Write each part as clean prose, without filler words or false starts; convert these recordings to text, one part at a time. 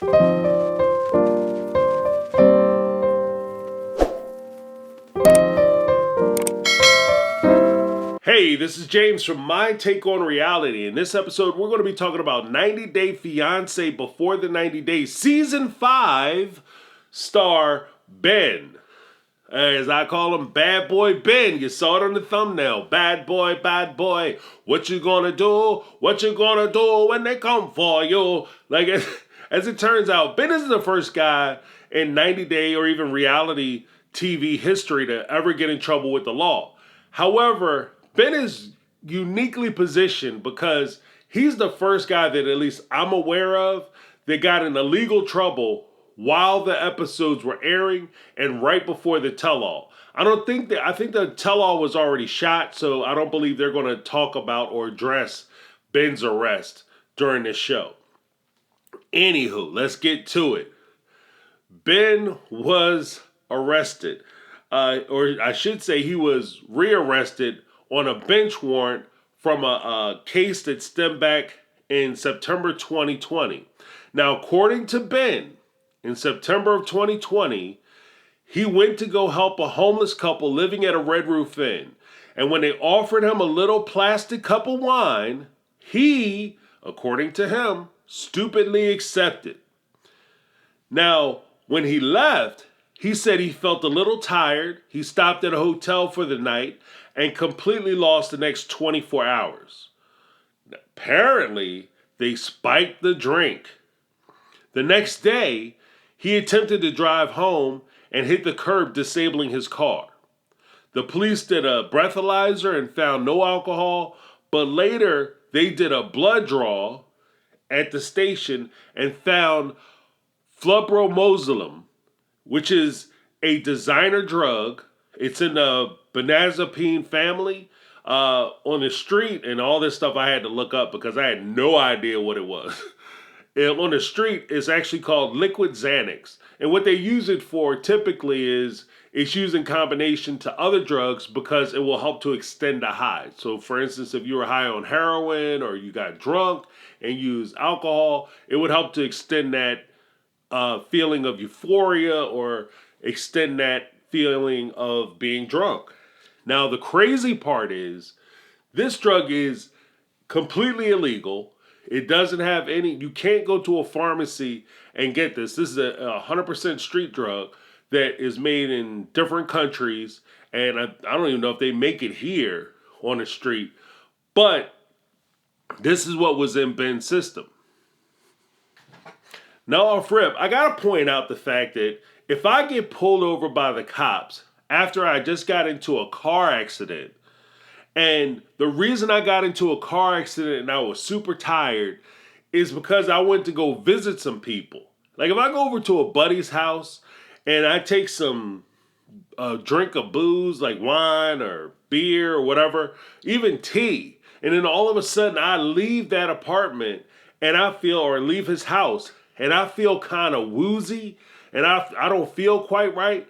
Hey, this is James from My Take on Reality. In this episode, we're going to be talking about 90 Day Fiance Before the 90 Days, Season 5, star Ben. As I call him, Bad Boy Ben. You saw it on the thumbnail. Bad boy, what you gonna do? What you gonna do when they come for you? Like, as it turns out, Ben is the first guy in 90 Day or even reality TV history to ever get in trouble with the law. However, Ben is uniquely positioned because he's the first guy that at least I'm aware of that got in illegal trouble while the episodes were airing and right before the tell-all. I think the tell-all was already shot, so I don't believe they're going to talk about or address Ben's arrest during this show. Anywho, let's get to it. Ben was arrested, or I should say he was rearrested on a bench warrant from a case that stemmed back in September 2020. Now, according to Ben, in September of 2020, he went to go help a homeless couple living at a Red Roof Inn. And when they offered him a little plastic cup of wine, he, according to him, stupidly accepted. Now, when he left, he said he felt a little tired. He stopped at a hotel for the night and completely lost the next 24 hours. Apparently, they spiked the drink. The next day, he attempted to drive home and hit the curb, disabling his car. The police did a breathalyzer and found no alcohol, but later they did a blood draw at the station and found flubromozolam, which is a designer drug. It's in the benazepine family on the street, and all this stuff I had to look up because I had no idea what it was. And on the street, it's actually called liquid Xanax. And what they use it for typically is it's used in combination to other drugs because it will help to extend the high. So for instance, if you were high on heroin or you got drunk and used alcohol, it would help to extend that feeling of euphoria or extend that feeling of being drunk. Now, the crazy part is this drug is completely illegal. It doesn't have any, you can't go to a pharmacy and get this. This is a 100% street drug that is made in different countries. And I don't even know if they make it here on the street. But this is what was in Ben's system. Now, off Fripp, I got to point out the fact that if I get pulled over by the cops after I just got into a car accident, and the reason I got into a car accident and I was super tired is because I went to go visit some people. Like if I go over to a buddy's house and I take some drink of booze like wine or beer or whatever, even tea, and then all of a sudden I leave that apartment and I feel, or leave his house, and I feel kind of woozy and I don't feel quite right,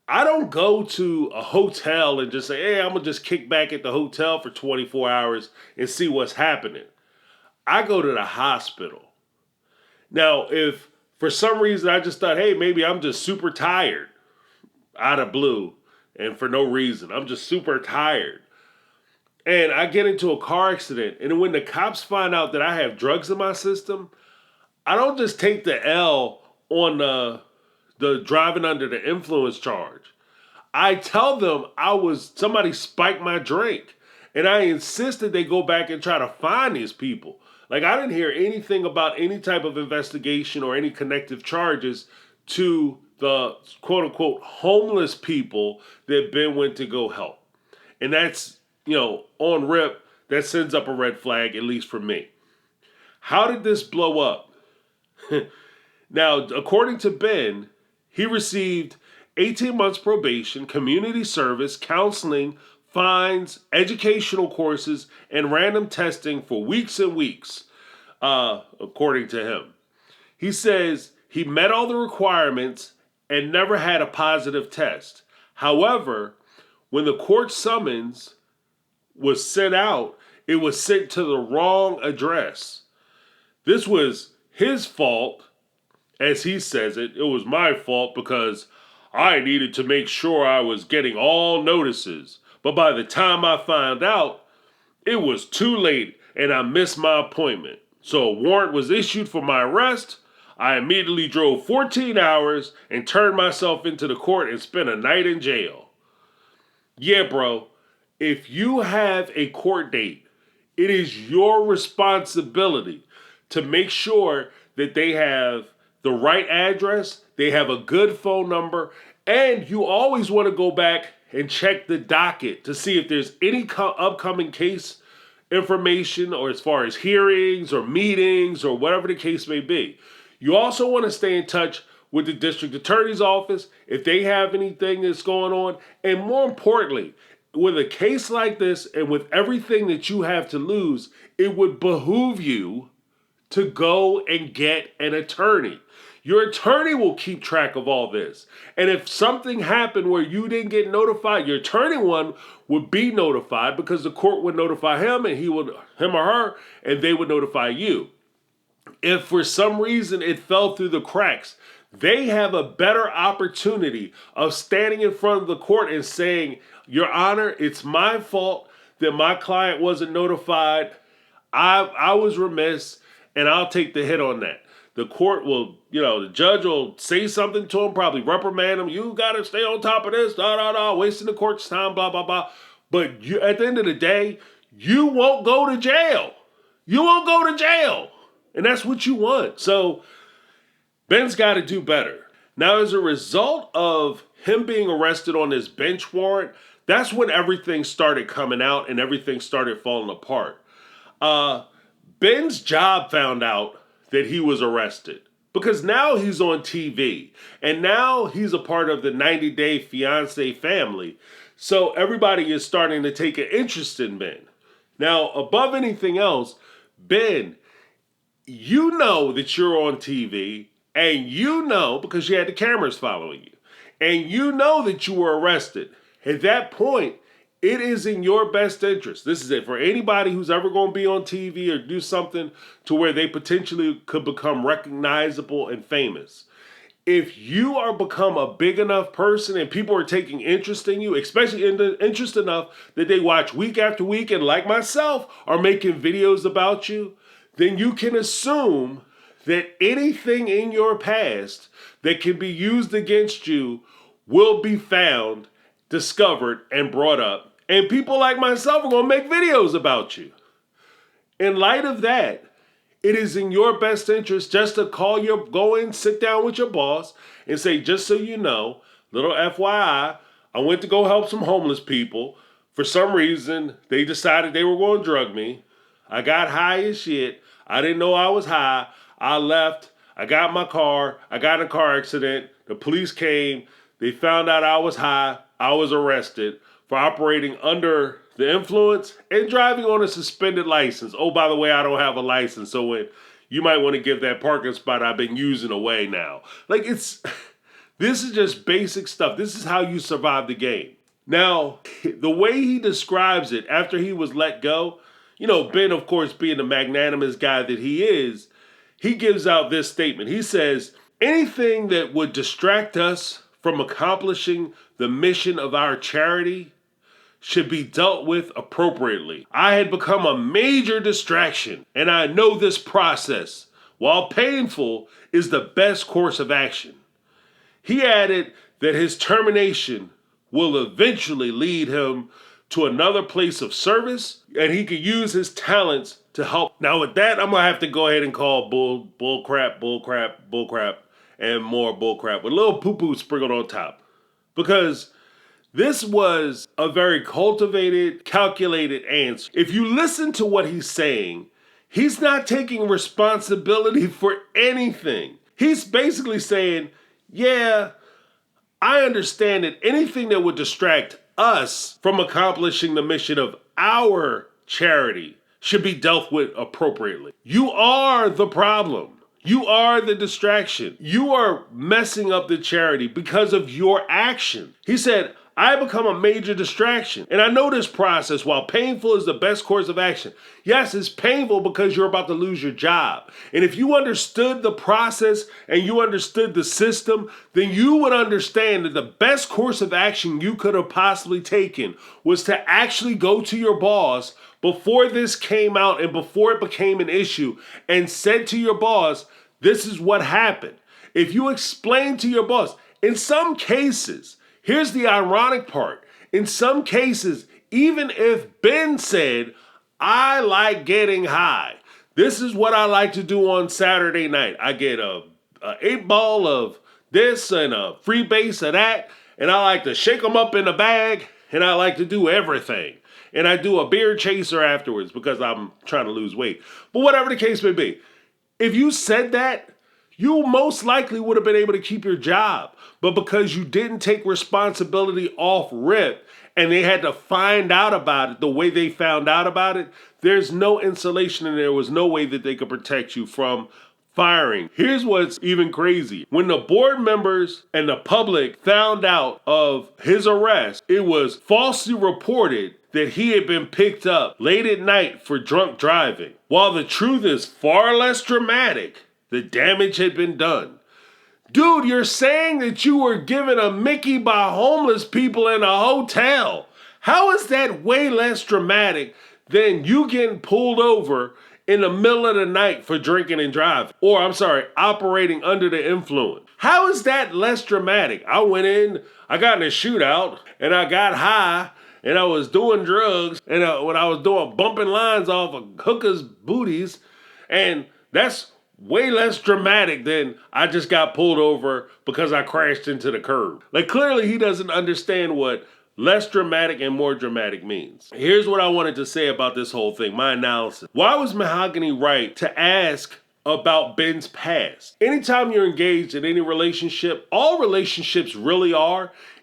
I don't go to a hotel and just say, hey, I'm going to just kick back at the hotel for 24 hours and see what's happening. I go to the hospital. Now, if for some reason I just thought, hey, maybe I'm just super tired out of blue and for no reason, I'm just super tired, and I get into a car accident, and when the cops find out that I have drugs in my system, I don't just take the L on the driving under the influence charge. I tell them somebody spiked my drink, and I insisted they go back and try to find these people. Like I didn't hear anything about any type of investigation or any connective charges to the quote unquote homeless people that Ben went to go help. And that's, on rip, that sends up a red flag, at least for me. How did this blow up? Now, according to Ben, he received 18 months probation, community service, counseling, fines, educational courses, and random testing for weeks and weeks, according to him. He says he met all the requirements and never had a positive test. However, when the court summons was sent out, it was sent to the wrong address. This was his fault As he says it was my fault because I needed to make sure I was getting all notices. But by the time I found out, it was too late and I missed my appointment. So a warrant was issued for my arrest. I immediately drove 14 hours and turned myself into the court and spent a night in jail. Yeah, bro, if you have a court date, it is your responsibility to make sure that they have the right address, they have a good phone number, and you always want to go back and check the docket to see if there's any upcoming case information or as far as hearings or meetings or whatever the case may be. You also want to stay in touch with the district attorney's office if they have anything that's going on. And more importantly, with a case like this and with everything that you have to lose, it would behoove you to go and get an attorney. Your attorney will keep track of all this. And if something happened where you didn't get notified, your attorney would be notified because the court would notify him and him or her, and they would notify you. If for some reason it fell through the cracks, they have a better opportunity of standing in front of the court and saying, Your Honor, it's my fault that my client wasn't notified. I was remiss, and I'll take the hit on that. The court will, the judge will say something to him, probably reprimand him. You got to stay on top of this, wasting the court's time, blah, blah, blah. But at the end of the day, you won't go to jail. You won't go to jail. And that's what you want. So Ben's got to do better. Now, as a result of him being arrested on this bench warrant, that's when everything started coming out and everything started falling apart. Ben's job found out that he was arrested because now he's on TV and now he's a part of the 90-Day Fiance family. So everybody is starting to take an interest in Ben. Now, above anything else, Ben, you know that you're on TV and you know because you had the cameras following you and you know that you were arrested. At that point, it is in your best interest. This is it for anybody who's ever going to be on TV or do something to where they potentially could become recognizable and famous. If you are become a big enough person and people are taking interest in you, especially interest enough that they watch week after week and like myself are making videos about you, then you can assume that anything in your past that can be used against you will be found, discovered, and brought up. And people like myself are going to make videos about you. In light of that, it is in your best interest just to go in, sit down with your boss and say, just so you know, little FYI, I went to go help some homeless people. For some reason, they decided they were going to drug me. I got high as shit. I didn't know I was high. I left. I got my car. I got in a car accident. The police came. They found out I was high. I was arrested for operating under the influence and driving on a suspended license. Oh, by the way, I don't have a license, so you might want to give that parking spot I've been using away now. This is just basic stuff. This is how you survive the game. Now, the way he describes it after he was let go, Ben, of course, being the magnanimous guy that he is, he gives out this statement. He says, anything that would distract us from accomplishing the mission of our charity should be dealt with appropriately. I had become a major distraction, and I know this process, while painful, is the best course of action. He added that his termination will eventually lead him to another place of service, and he could use his talents to help. Now with that, I'm going to have to go ahead and call bullcrap, and more bullcrap with a little poo-poo sprinkled on top. Because this was a very cultivated, calculated answer. If you listen to what he's saying, he's not taking responsibility for anything. He's basically saying, yeah, I understand that anything that would distract us from accomplishing the mission of our charity should be dealt with appropriately. You are the problem. You are the distraction. You are messing up the charity because of your action. He said, I become a major distraction. And I know this process, while painful, is the best course of action. Yes, it's painful because you're about to lose your job. And if you understood the process and you understood the system, then you would understand that the best course of action you could have possibly taken was to actually go to your boss before this came out and before it became an issue and said to your boss, this is what happened. If you explain to your boss, in some cases, here's the ironic part. In some cases, even if Ben said, I like getting high. This is what I like to do on Saturday night. I get a 8-ball of this and a free base of that. And I like to shake them up in a bag. And I like to do everything. And I do a beer chaser afterwards because I'm trying to lose weight. But whatever the case may be, if you said that, you most likely would have been able to keep your job. But because you didn't take responsibility off rip and they had to find out about it the way they found out about it, there's no insulation and there was no way that they could protect you from firing. Here's what's even crazy. When the board members and the public found out of his arrest, it was falsely reported that he had been picked up late at night for drunk driving. While the truth is far less dramatic, the damage had been done. Dude, you're saying that you were given a Mickey by homeless people in a hotel. How is that way less dramatic than you getting pulled over in the middle of the night for drinking and driving? Or, operating under the influence. How is that less dramatic? I went in, I got in a shootout, and I got high, and I was doing drugs, and when I was doing bumping lines off of hookers' booties, and that's way less dramatic than I just got pulled over because I crashed into the curb. Like, clearly he doesn't understand what less dramatic and more dramatic means. Here's what I wanted to say about this whole thing, my analysis. Why was Mahogany right to ask about Ben's past? Anytime you're engaged in any relationship, all relationships really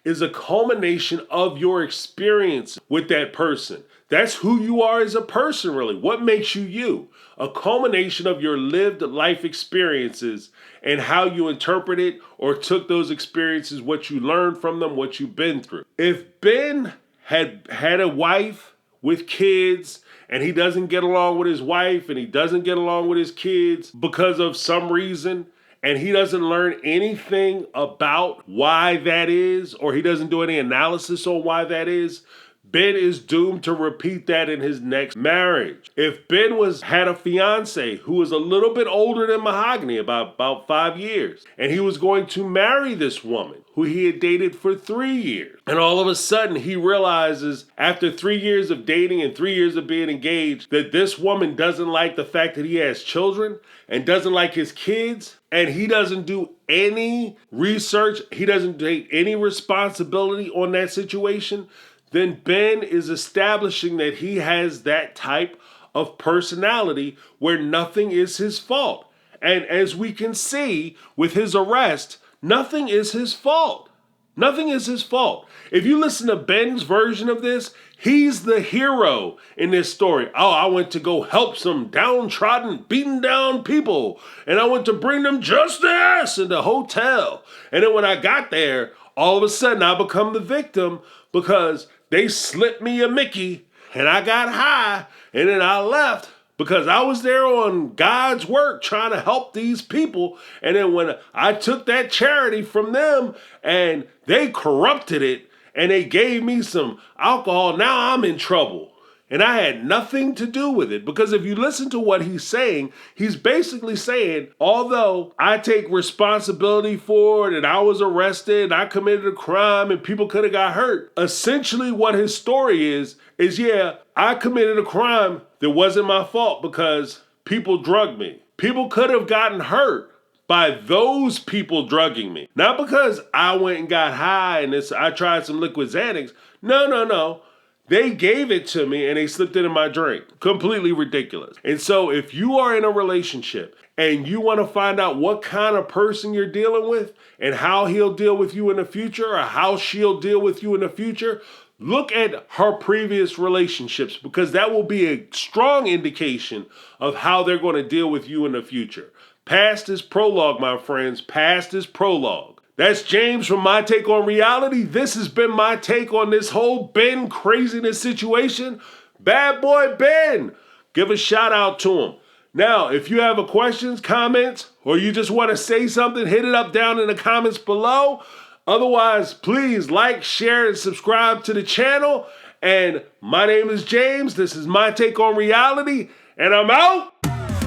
is a culmination of your experience with that person. That's who you are as a person, really. What makes you you? A culmination of your lived life experiences and how you interpreted or took those experiences, what you learned from them, what you've been through. If Ben had a wife with kids and he doesn't get along with his wife and he doesn't get along with his kids because of some reason, and he doesn't learn anything about why that is, or he doesn't do any analysis on why that is, Ben is doomed to repeat that in his next marriage. If Ben had a fiance who was a little bit older than Mahogany, about 5 years, and he was going to marry this woman who he had dated for 3 years, and all of a sudden he realizes after 3 years of dating and 3 years of being engaged that this woman doesn't like the fact that he has children and doesn't like his kids, and he doesn't do any research, he doesn't take any responsibility on that situation, then Ben is establishing that he has that type of personality where nothing is his fault. And as we can see with his arrest, nothing is his fault. Nothing is his fault. If you listen to Ben's version of this, he's the hero in this story. Oh, I went to go help some downtrodden, beaten down people, and I went to bring them justice in the hotel. And then when I got there, all of a sudden I become the victim because they slipped me a Mickey and I got high and then I left because I was there on God's work trying to help these people. And then when I took that charity from them and they corrupted it and they gave me some alcohol, now I'm in trouble. And I had nothing to do with it, because if you listen to what he's saying, he's basically saying, although I take responsibility for it and I was arrested and I committed a crime and people could have got hurt, essentially what his story is yeah, I committed a crime that wasn't my fault because people drugged me. People could have gotten hurt by those people drugging me. Not because I went and got high and I tried some liquid Xanax. No. They gave it to me and they slipped it in my drink. Completely ridiculous. And so if you are in a relationship and you want to find out what kind of person you're dealing with and how he'll deal with you in the future or how she'll deal with you in the future, look at her previous relationships, because that will be a strong indication of how they're going to deal with you in the future. Past is prologue, my friends. Past is prologue. That's James from My Take on Reality. This has been my take on this whole Ben craziness situation. Bad boy Ben. Give a shout out to him. Now, if you have a questions, comments, or you just want to say something, hit it up down in the comments below. Otherwise, please like, share, and subscribe to the channel. And my name is James. This is My Take on Reality. And I'm out.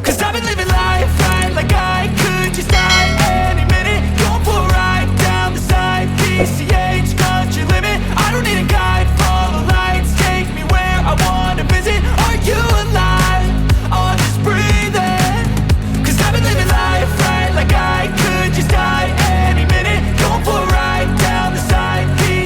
'Cause I've been